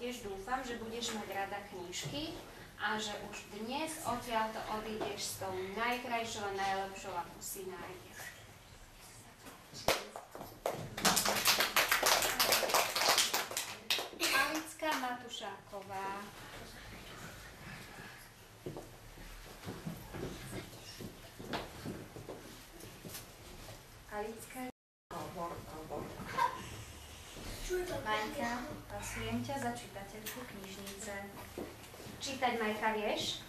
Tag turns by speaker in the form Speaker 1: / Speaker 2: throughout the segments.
Speaker 1: tiež dúfam, že budeš mať rada knižky a že už dnes odtiaľto odídeš s tou najkrajšou a najlepšou, ako si nájdeš. Alická Matušáková. Alická. Majka, pasujem ťa za čitateľku knižnice. Čítať, Majka, vieš?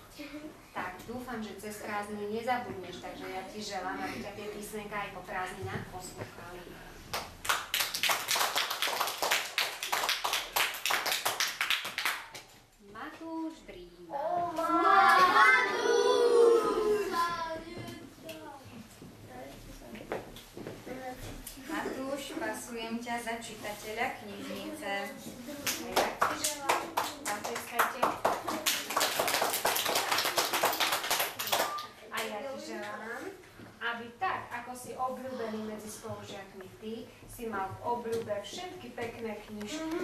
Speaker 1: Tak, dúfam, že cez prázdniny nezabudneš, takže ja ti želám, aby ťa tie písmenka aj po prázdninách poslúchali. Matúš Dríma. Matúš, pasujem ťa za čitateľa knižnice. A ja ti želám, zatleskajte. A ja ti želám, aby tak, ako si obľúbený medzi spolužiakmi ty, si mal v obľúbe všetky pekné knižky.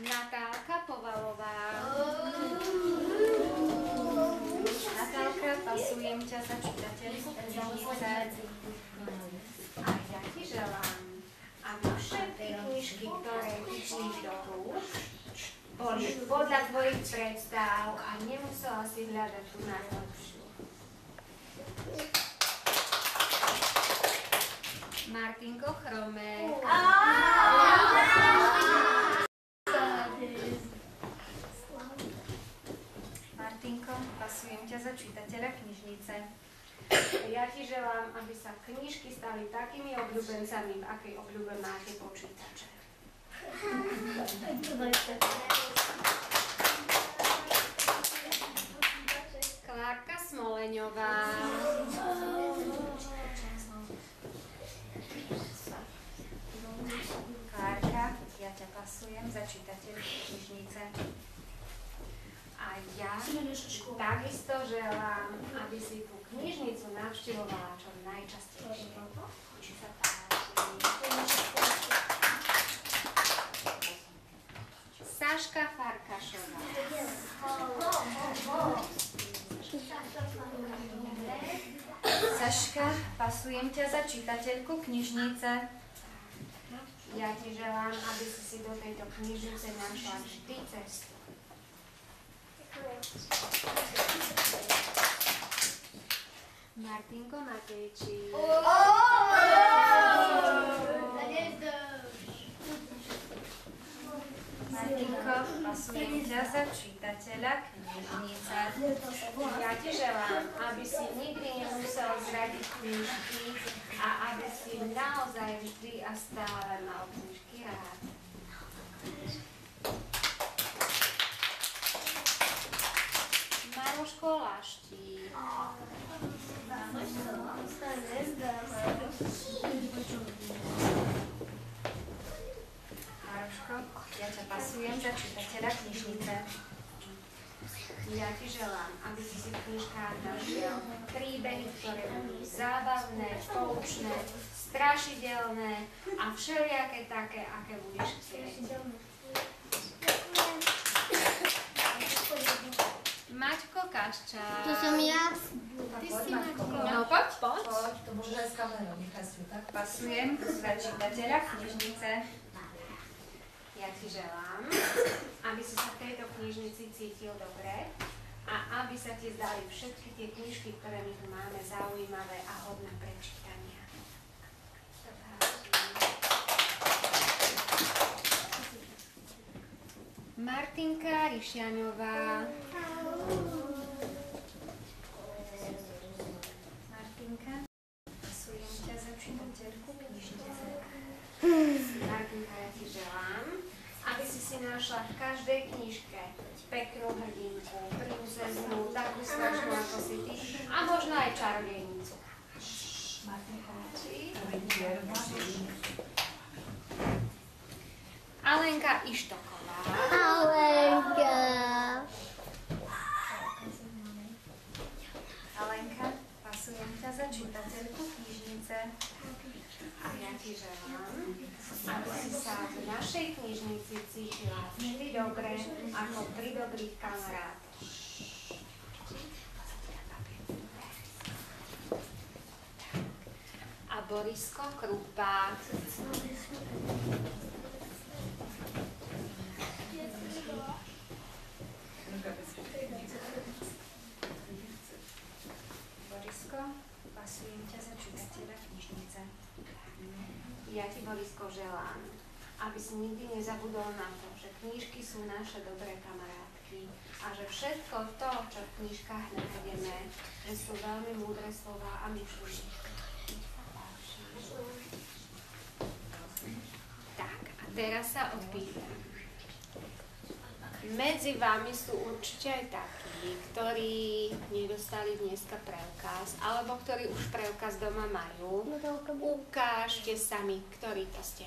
Speaker 1: Natálka Povalová. Natálka, pasujem ťa za čitateľku knižnice. A ja ti želám, aby všetky knižky, ktoré chytíš do rúk, boli podľa tvojich predstav a nemusela si hľadať tú najlepšiu. Martinko Chromek. Martinko, pasujem ťa za čitateľa knižnice. Ja ti želám, aby sa knižky stali takými obľúbencami, v akej obľúbe máte počítače. Klárka Smoleňová. Klárka, ja ťa pasujem za čitateľku knižnice. A ja takisto želám, aby si tú knižnicu navštevovala čo najčastejšie. Či sa páči. Saška Farkašová. Saška, pasujem ťa za čitateľku knižnice. Ja ti želám, aby si do tejto knižnice našla vždy cestu. Martinko Matejčík. Martinko, pasujem ťa za čitateľa knižnice. Ja ti želám, aby si nikdy nemusel zradiť knižky a aby si naozaj vždy a stále mal knižky rád. Maroško Laštík. Maroško, ja ťa pasujem za čitateľa knižnice. Ja ti želám, aby si v knižkách našiel príbehy, ktoré budú zábavné, poučné, strašidelné a všelijaké také, aké budeš chcieť. Maťko Kaščák.
Speaker 2: To som ja.
Speaker 1: Ty si Maťko. No poď.
Speaker 3: Poď, to môže aj s kamerou, nechaj si ju, tak?
Speaker 1: Pasujem za čitateľa knižnice. Ja ti želám, aby si sa v tejto knižnici cítil dobre a aby sa ti zdali všetky tie knižky, ktoré my tu máme, zaujímavé a hodné prečítania. Martinka Ryšiaňová. Martinka, pasujem ťa za čitateľku knižnice. Martinka, ja ti želám, aby si našla v každej knižke peknú hrdinku, princeznú, takú strašnú ako si ty a možno aj čarodejnicu. Martinka, Alenka Ištoková.
Speaker 2: Alenka.
Speaker 1: Alenka, pasujem ťa za čitateľku knižnice. A ja ti želám, aby si sa v našej knižnici cítila vždy dobre, ako pri dobrých kamarátoch. A Borisko Krupák. Borisko, pasujem ťa za čitateľa knižnice. Ja ti, Borisko, želám, aby si nikdy nezabudol na to, že knižky sú naše dobré kamarátky a že všetko to, čo v knižkách nájdeme, že sú veľmi múdre slová a myšlienky. Tak, a teraz sa opýtam. Medzi vami sú určite aj takí, ktorí nedostali dneska preukaz, alebo ktorí už preukaz doma majú. Ukážte sami, ktorí to ste.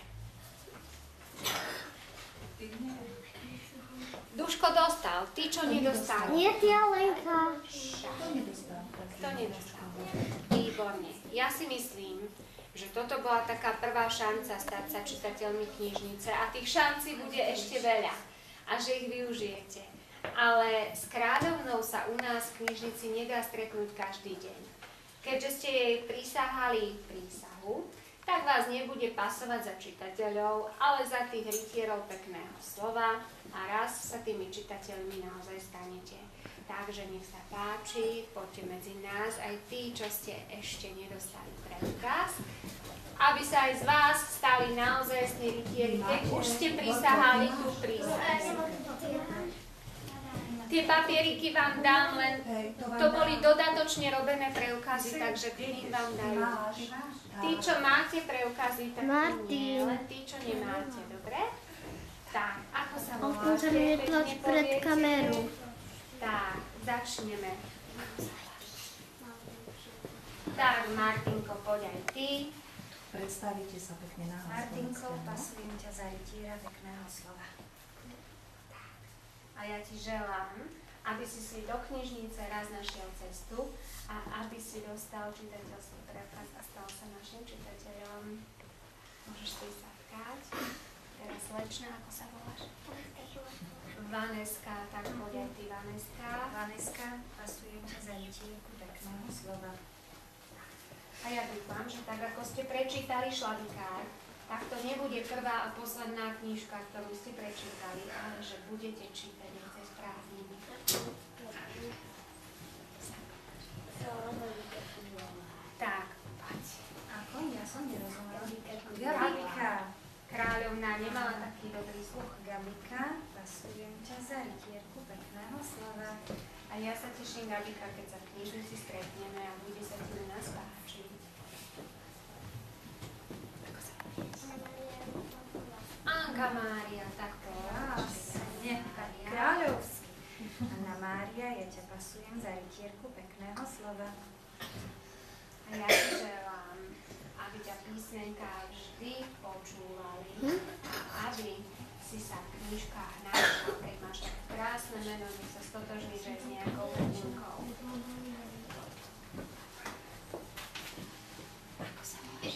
Speaker 1: Duško dostal, ty čo nedostal?
Speaker 2: Nie, ty, Alenka.
Speaker 1: Kto nedostal? Výborne. Ja si myslím, že toto bola taká prvá šanca stať sa čitateľmi knižnice a tých šancí bude ešte veľa a že ich využijete. Ale s kráľovnou sa u nás v knižnici nedá stretnúť každý deň. Keďže ste jej prisahali prísahu, tak vás nebude pasovať za čitateľov, ale za tých rytierov pekného slova a raz sa tými čitateľmi naozaj stanete. Takže nech sa páči, poďte medzi nás aj tí, čo ste ešte nedostali preukaz, aby sa aj z vás stali naozajstní rytieri, keď už ste prisahali tú prísahu. Tie papieriky vám dám, len to boli dodatočne robené preukazy, takže tým vám dajú. Tí, čo máte preukazy, tak nie, len tí, čo nemáte, dobre? Tak, ako sa voláte? Pekne
Speaker 2: pred kameru.
Speaker 1: Tak, začneme. Tak, Martinko, poď aj ty.
Speaker 3: Predstavíte sa pekne na hlas.
Speaker 1: Martinko, pasujem ťa za rytíra pekného slova. A ja ti želám, aby si do knižnice raz našiel cestu a aby si dostal čitateľský preukaz a stal sa našim čitateľom. Môžeš si sadkať. Teraz slečna, ako sa voláš? Vaneska, tak poď aj ty, Vaneska. Vaneska, pasujem ťa za rytírku pekného slova. A ja dúfam, že tak ako ste prečítali Šlabikár, tak to nebude prvá a posledná knižka, ktorú ste prečítali, ale že budete čítať aj cez prázdniny. Tak, poď. Ako? Ja som nerozumela. Gabika. Kráľovná nemala taký dobrý sluch. Gabika, pasujem ťa za rytierku pekného slova. A ja sa teším, Gabika, keď sa v knižnici stretneme a bude sa ti na nás páčiť. Anka Mária, tak krásne. Kráľovský. Anna Mária, ja ťa pasujem za rytierku pekného slova. A ja ti želám, aby ťa písmenká vždy počúvali a aby si sa v knižkách našla, keď máš tak krásne meno, že sa stotožníš aj s nejakou hrdinkou. Ako sa voláš?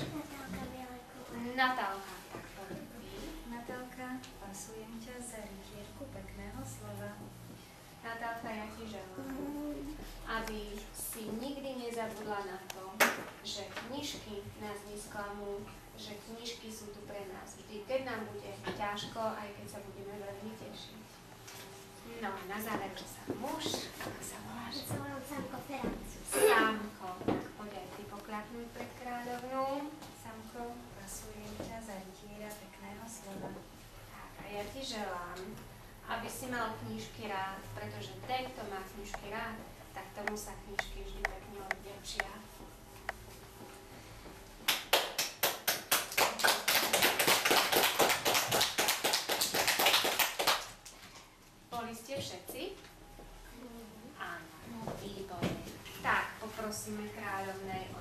Speaker 1: Natálka. Tak poď ty. Natálka, pasujem ťa za rytierku pekného slova. Natálka, ja ti želám, aby si nikdy nezabudla na to, že knižky nás nesklamú, že knižky sú tu pre nás vždy, keď nám bude ťažko, aj keď sa budeme veľmi tešiť. No a na záver, že sa muž, ako sa voláš?
Speaker 2: Samko Ferancu.
Speaker 1: Samko, tak poď aj ty poklapnúť pred kráľovnú. Samko, pasujem ťa za rytiera pekného slova. Tak, a ja ti želám, aby si mal knižky rád, pretože ten, kto má knižky rád, tak tomu sa knižky vždy pekne odvďačia. Boli ste všetci? Áno, výborne. Tak, poprosíme kráľovnej o